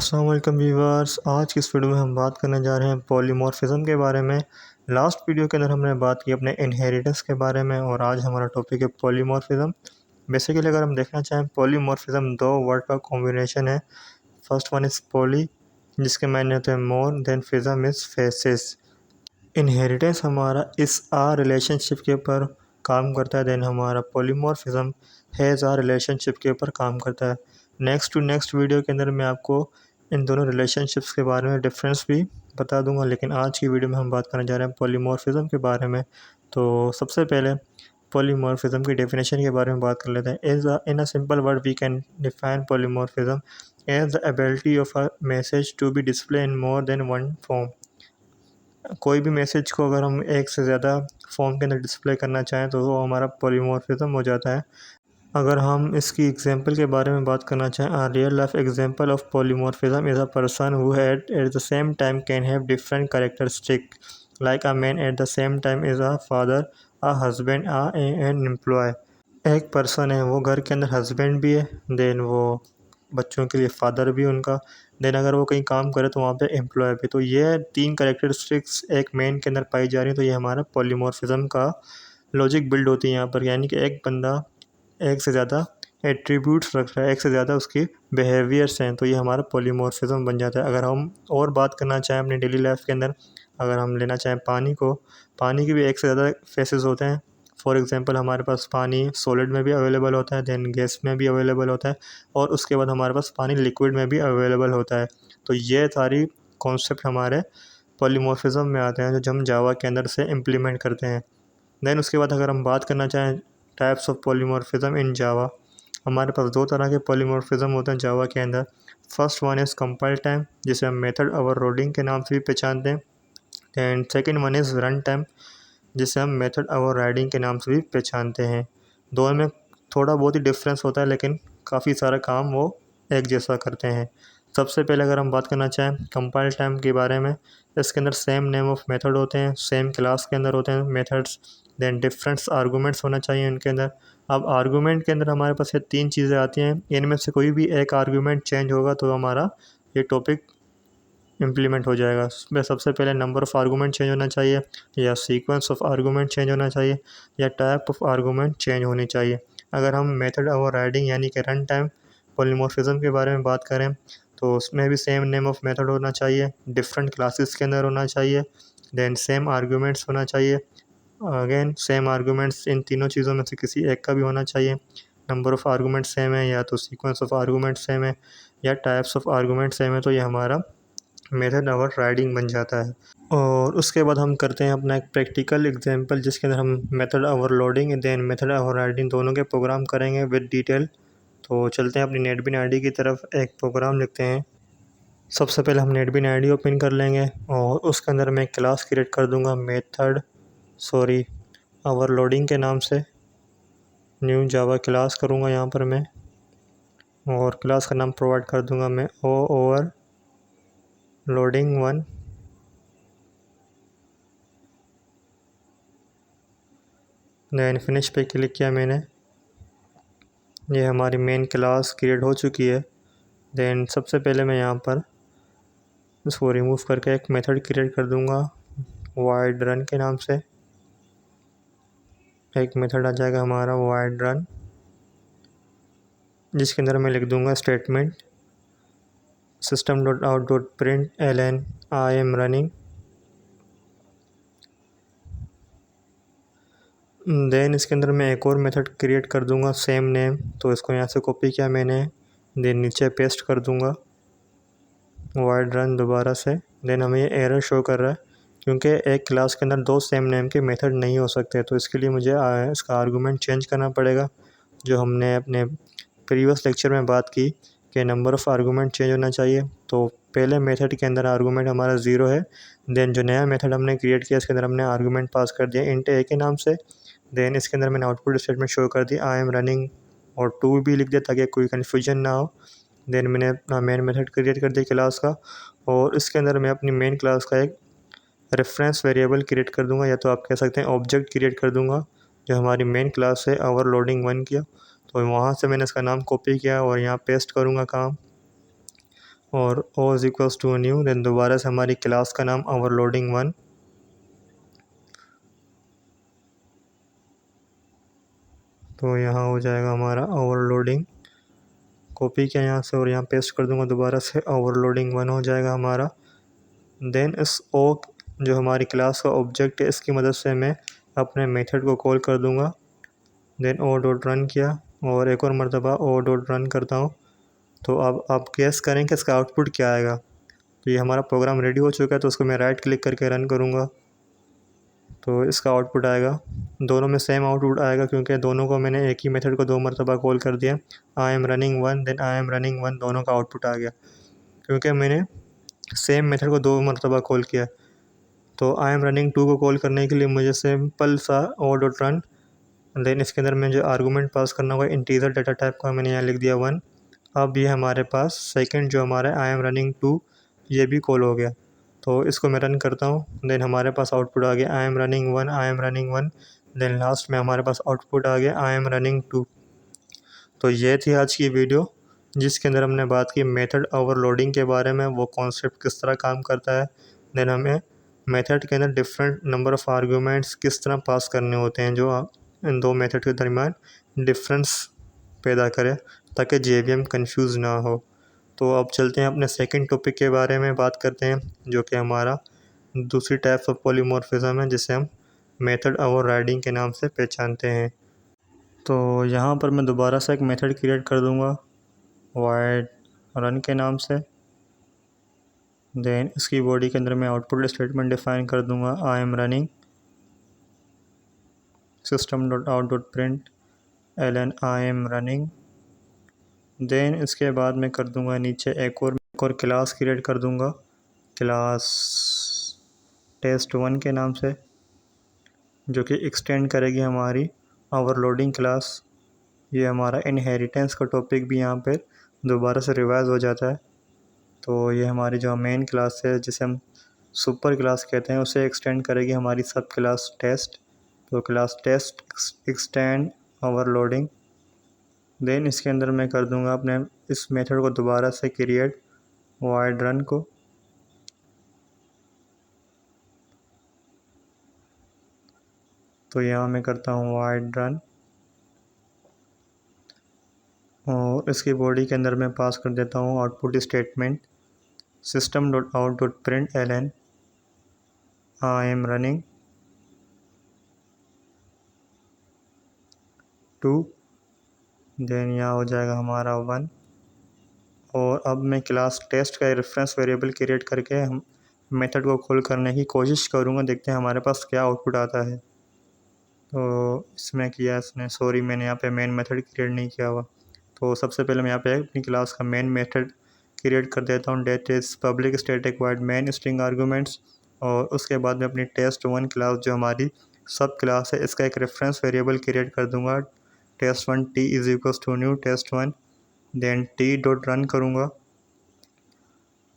अस्सलाम वालेकुम व्यूअर्स। आज की इस वीडियो में हम बात करने जा रहे हैं पॉलीमॉर्फिज्म के बारे में। लास्ट वीडियो के अंदर हमने बात की अपने इनहेरिटेंस के बारे में और आज हमारा टॉपिक है पॉलीमॉर्फिज्म। बेसिकली अगर हम देखना चाहें, पॉलीमॉर्फिज्म दो वर्ड का कॉम्बिनेशन है। फर्स्ट वन इज़ पॉली, जिसके मायने होते हैं मोर, देन फिज्म इज़ फेसेस। इनहेरिटेंस हमारा इस आ रिलेशनशिप के ऊपर काम करता है, देन हमारा पॉलीमॉर्फिज्म हैज़ आ रिलेशनशिप के ऊपर काम करता है। नेक्स्ट वीडियो के अंदर मैं आपको इन दोनों रिलेशनशिप्स के बारे में डिफरेंस भी बता दूंगा, लेकिन आज की वीडियो में हम बात करने जा रहे हैं पॉलीमॉर्फिज्म के बारे में। तो सबसे पहले पॉलीमॉर्फिज्म की डेफिनेशन के बारे में बात कर लेते हैं। As in a simple word we can define polymorphism as the ability of a message to be display in more than one form. कोई भी मैसेज को अगर हम एक से ज़्यादा फॉर्म के अंदर डिस्प्ले करना चाहें तो वो हमारा पॉलीमॉर्फिज्म हो जाता है। अगर हम इसकी एग्जांपल के बारे में बात करना चाहें, a real life example of polymorphism is a person who at the same time can have different characteristic, like a man at the same time is a father, a husband, an employee. एक person है, वो घर के अंदर husband भी है, then वो बच्चों के लिए फादर भी उनका, देन अगर वो कहीं काम करे तो वहाँ पे एम्प्लॉय भी। तो ये तीन कैरेक्टरिस्टिक्स एक मैन के अंदर पाई जा रही है। तो ये हमारा पॉलीमॉर्फिज्म का लॉजिक बिल्ड होती है यहाँ पर, यानी कि एक बंदा एक से ज़्यादा एट्रीब्यूट्स रख रहा है, एक से ज़्यादा उसकी बिहेवियर्स हैं, तो ये हमारा पॉलीमॉर्फिज्म बन जाता है। अगर हम और बात करना चाहें अपनी डेली लाइफ के अंदर, अगर हम लेना चाहें पानी को, पानी के भी एक से ज़्यादा फेसेस होते हैं। फॉर एग्जांपल हमारे पास पानी सॉलिड में भी अवेलेबल होता है, देन गैस में भी अवेलेबल होता है, और उसके बाद हमारे पास पानी लिक्विड में भी अवेलेबल होता है। तो ये सारी कॉन्सेप्ट हमारे पॉलीमॉर्फिज्म में आते हैं, जो हम जावा के अंदर से इम्प्लीमेंट करते हैं। देन उसके बाद अगर हम बात करना चाहें टाइप्स ऑफ पॉलीमॉर्फिज्म इन जावा, हमारे पास दो तरह के पॉलीमॉर्फिज्म होते हैं जावा के अंदर। First one is compile time, जिसे हम मेथड ओवरलोडिंग के नाम से भी पहचानते हैं, and second one is run time, जिसे हम मेथड ओवरराइडिंग के नाम से भी पहचानते हैं। दोनों में थोड़ा बहुत ही डिफरेंस होता है, लेकिन काफ़ी सारा काम वो एक जैसा करते हैं। सबसे पहले अगर हम बात करना चाहें कंपाइल टाइम के बारे में, इसके अंदर सेम नेम ऑफ मेथड होते हैं, सेम क्लास के अंदर होते हैं मेथड्स, देन डिफरेंट आर्गूमेंट्स होना चाहिए इनके अंदर। अब आर्गूमेंट के अंदर हमारे पास ये तीन चीज़ें आती हैं, इनमें से कोई भी एक आर्गूमेंट चेंज होगा तो हमारा ये टॉपिक इम्प्लीमेंट हो जाएगा। उसमें सबसे पहले नंबर ऑफ़ आर्गूमेंट चेंज होना चाहिए, या सीक्वेंस ऑफ आर्गूमेंट चेंज होना चाहिए, या टाइप ऑफ आर्गूमेंट चेंज होनी चाहिए। अगर हम मेथड ओवरराइडिंग यानी कि रन टाइम पॉलीमॉर्फिज्म के बारे में बात करें, तो उसमें भी सेम नेम ऑफ मेथड होना चाहिए, डिफरेंट क्लासेस के अंदर होना चाहिए, देन सेम आर्गूमेंट्स होना चाहिए, अगेन सेम आर्गूमेंट्स, इन तीनों चीज़ों में से किसी एक का भी होना चाहिए। नंबर ऑफ़ आर्गूमेंट सेम है, या तो सीक्वेंस ऑफ आर्गूमेंट सेम है, या टाइप्स ऑफ आर्गूमेंट सेम है, तो ये हमारा मेथड ओवरराइडिंग बन जाता है। और उसके बाद हम करते हैं अपना एक प्रैक्टिकल एग्जांपल, जिसके अंदर हम method overloading then method overriding दोनों के प्रोग्राम करेंगे विद डिटेल। तो चलते हैं अपनी नेटबीन आईडी की तरफ, एक प्रोग्राम लिखते हैं। सबसे पहले हम नेटबीन आईडी ओपन कर लेंगे और उसके अंदर मैं क्लास क्रिएट कर दूंगा ओवरलोडिंग के नाम से। न्यू जावा क्लास करूँगा यहाँ पर मैं, और क्लास का नाम प्रोवाइड कर दूंगा मैं ओवरलोडिंग 1। देन फिनिश पे क्लिक किया मैंने, ये हमारी मेन क्लास क्रिएट हो चुकी है। देन सबसे पहले मैं यहाँ पर इसको रिमूव करके एक मेथड क्रिएट कर दूंगा वाइड रन के नाम से। एक मेथड आ जाएगा हमारा वाइड रन, जिसके अंदर मैं लिख दूंगा statement system.out.println I am running. Then इसके अंदर मैं एक और मेथड क्रिएट कर दूंगा सेम नेम, तो इसको यहाँ से कॉपी किया मैंने, देन नीचे पेस्ट कर दूंगा वाइड रन दोबारा से। देन हमें ये एरर शो कर रहा है, क्योंकि एक क्लास के अंदर दो सेम नेम के मेथड नहीं हो सकते, तो इसके लिए मुझे इसका आर्गूमेंट चेंज करना पड़ेगा, जो हमने अपने प्रीवियस लेक्चर में बात की कि नंबर ऑफ़ आर्गूमेंट चेंज होना चाहिए। तो पहले मेथड के अंदर आर्गूमेंट हमारा 0 है, देन जो नया मेथड हमने क्रिएट किया इसके अंदर हमने आर्गूमेंट पास कर दिया इंट ए के नाम से। देन इसके अंदर मैंने आउटपुट स्टेटमेंट शो कर दी आई एम रनिंग, और 2 भी लिख दिया ताकि कोई कन्फ्यूजन ना हो। देन मैंने अपना मेन मेथड क्रिएट कर दिया क्लास का, और इसके अंदर मैं अपनी मेन क्लास का एक रेफरेंस वेरिएबल क्रिएट कर दूंगा, या तो आप कह सकते हैं ऑब्जेक्ट क्रिएट कर दूंगा, जो हमारी मेन क्लास है ओवरलोडिंग 1 किया। तो वहाँ से मैंने इसका नाम कॉपी किया और यहाँ पेस्ट करूँगा काम, और o is equals to new, then दोबारा से हमारी क्लास का नाम ओवरलोडिंग 1, तो यहाँ हो जाएगा हमारा ओवरलोडिंग, कॉपी किया यहाँ से और यहाँ पेस्ट कर दूंगा, दोबारा से ओवरलोडिंग 1 हो जाएगा हमारा। देन इस ओ जो हमारी क्लास का ऑब्जेक्ट है इसकी मदद से मैं अपने मेथड को कॉल कर दूंगा। देन ओ डॉट रन किया और एक और मरतबा ओ डॉट रन करता हूँ। तो अब आप गेस करें कि इसका आउटपुट क्या आएगा। तो ये हमारा प्रोग्राम रेडी हो चुका है, तो उसको मैं राइट क्लिक करके रन करूँगा तो इसका आउटपुट आएगा। दोनों में सेम आउटपुट आएगा क्योंकि दोनों को मैंने एक ही मेथड को 2 मरतबा कॉल कर दिया। I am running 1 then I am running 1 दोनों का आउटपुट आ गया क्योंकि मैंने सेम मेथड को 2 मरतबा कॉल किया। तो आई एम रनिंग 2 को कॉल करने के लिए मुझे सिंपल सा ओ डॉट रन, देन इसके अंदर मैं जो आर्गूमेंट पास करना होगा इंटीजर डाटा टाइप का मैंने यहाँ लिख दिया 1। अब ये हमारे पास सेकंड जो हमारा आई एम रनिंग 2 ये भी कॉल हो गया। तो इसको मैं रन करता हूँ, देन हमारे पास आउटपुट आ गया I am running 1 I am running 1, then last में हमारे पास आउटपुट आ गया आई एम रनिंग 2। तो ये थी आज की वीडियो जिसके अंदर हमने बात की मेथड ओवरलोडिंग के बारे में, वो कॉन्सेप्ट किस तरह काम करता है। देन हमें मेथड के अंदर डिफरेंट नंबर ऑफ़ आर्गूमेंट्स किस तरह पास करने होते हैं जो इन दो मेथड के दरमियान डिफरेंस पैदा करे ताकि JVM कंफ्यूज ना हो। तो अब चलते हैं अपने सेकंड टॉपिक के बारे में बात करते हैं जो कि हमारा दूसरी टाइप्स ऑफ पॉलीमॉर्फिज्म है जिसे हम मेथड ओवरराइडिंग के नाम से पहचानते हैं। तो यहाँ पर मैं दोबारा से एक मेथड क्रिएट कर दूँगा वाइड रन के नाम से। देन इसकी बॉडी के अंदर मैं आउटपुट स्टेटमेंट डिफाइन कर दूँगा I am running system dot out dot print l I am running. Then इसके बाद मैं कर दूँगा नीचे एक और क्लास क्रिएट कर दूँगा क्लास test1 के नाम से, जो कि एक्सटेंड करेगी हमारी ओवरलोडिंग क्लास। ये हमारा इनहेरिटेंस का टॉपिक भी यहाँ पे दोबारा से रिवाइज हो जाता है। तो ये हमारी जो मेन क्लास है जिसे हम सुपर क्लास कहते हैं उसे एक्सटेंड करेगी हमारी सब क्लास टेस्ट। तो class test extend overloading. Then इसके अंदर मैं कर दूंगा अपने इस मेथड को दोबारा से क्रिएट वाइड रन को। तो यहाँ मैं करता हूँ वाइड रन और इसकी बॉडी के अंदर मैं पास कर देता हूँ output statement system dot out dot print l I am running 2। Then यहाँ हो जाएगा हमारा 1 और अब मैं क्लास टेस्ट का रेफरेंस वेरिएबल क्रिएट करके हम मेथड को कॉल करने की कोशिश करूँगा, देखते हैं हमारे पास क्या आउटपुट आता है। तो इसमें किया इसने सॉरी मैंने यहाँ पे मेन मेथड क्रिएट नहीं किया हुआ। तो सबसे पहले मैं यहाँ पे अपनी क्लास का मेन मेथड क्रिएट कर देता हूँ that is public static wide main string arguments. और उसके बाद में अपनी test1 क्लास जो हमारी सब क्लास है इसका एक रेफरेंस वेरिएबल क्रिएट कर दूँगा test1 t is equals to new test1 then t dot run करूँगा।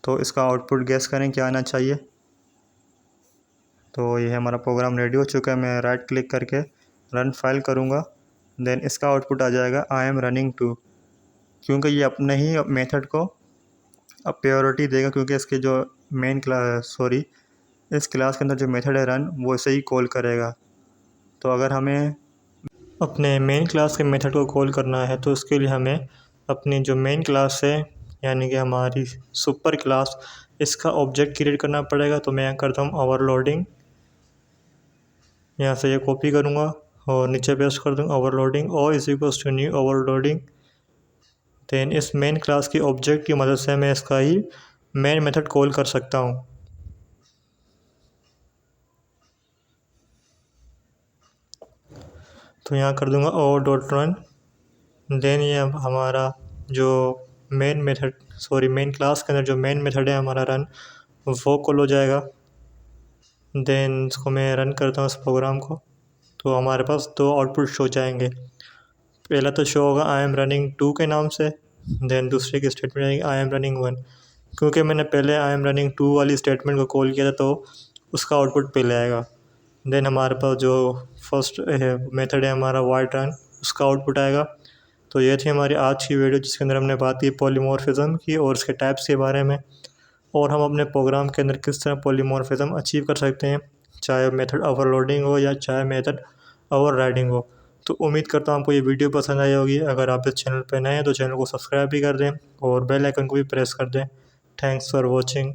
तो इसका आउटपुट गेस करें क्या आना चाहिए। तो ये हमारा प्रोग्राम रेडी हो चुका है, मैं राइट क्लिक करके रन फाइल करूँगा। देन इसका आउटपुट आ जाएगा आई एम रनिंग 2, क्योंकि ये अपने ही मेथड को अब प्रायोरिटी देगा क्योंकि इसके जो मेन इस क्लास के अंदर जो मेथड है रन वो इसे ही कॉल करेगा। तो अगर हमें अपने मेन क्लास के मेथड को कॉल करना है तो उसके लिए हमें अपनी जो मेन क्लास है यानी कि हमारी सुपर क्लास इसका ऑब्जेक्ट क्रिएट करना पड़ेगा। तो मैं यहाँ करता हूँ ओवरलोडिंग, यहाँ से ये कॉपी करूँगा और नीचे पेस्ट कर दूँगा overloading o is equals to new overloading. Then इस मेन क्लास की ऑब्जेक्ट की मदद से मैं इसका ही मेन मेथड कॉल कर सकता हूँ। तो यहाँ कर दूँगा ओ डॉट रन। देन ये हमारा जो मेन क्लास के अंदर जो मेन मेथड है हमारा रन वो कॉल हो जाएगा। देन इसको मैं रन करता हूँ इस प्रोग्राम को, तो हमारे पास 2 आउटपुट शो जाएंगे। पहला तो शो होगा आई एम रनिंग 2 के नाम से, देन दूसरे की स्टेटमेंट आएगी आई एम रनिंग 1। क्योंकि मैंने पहले आई एम रनिंग 2 वाली स्टेटमेंट को कॉल किया था तो उसका आउटपुट पहले आएगा। देन हमारे पास जो फर्स्ट मेथड है हमारा वाइड रन उसका आउटपुट आएगा। तो ये थी हमारी आज की वीडियो, जिसके अंदर हमने बात की पॉलीमॉर्फिज्म की और उसके टाइप्स के बारे में, और हम अपने प्रोग्राम के अंदर किस तरह पॉलीमॉर्फिज्म अचीव कर सकते हैं, चाहे मेथड ओवरलोडिंग हो या चाहे मेथड ओवरराइडिंग हो। तो उम्मीद करता हूँ आपको ये वीडियो पसंद आई होगी। अगर आप इस चैनल पर नए हैं तो चैनल को सब्सक्राइब भी कर दें और बेल आइकन को भी प्रेस कर दें। Thanks for watching.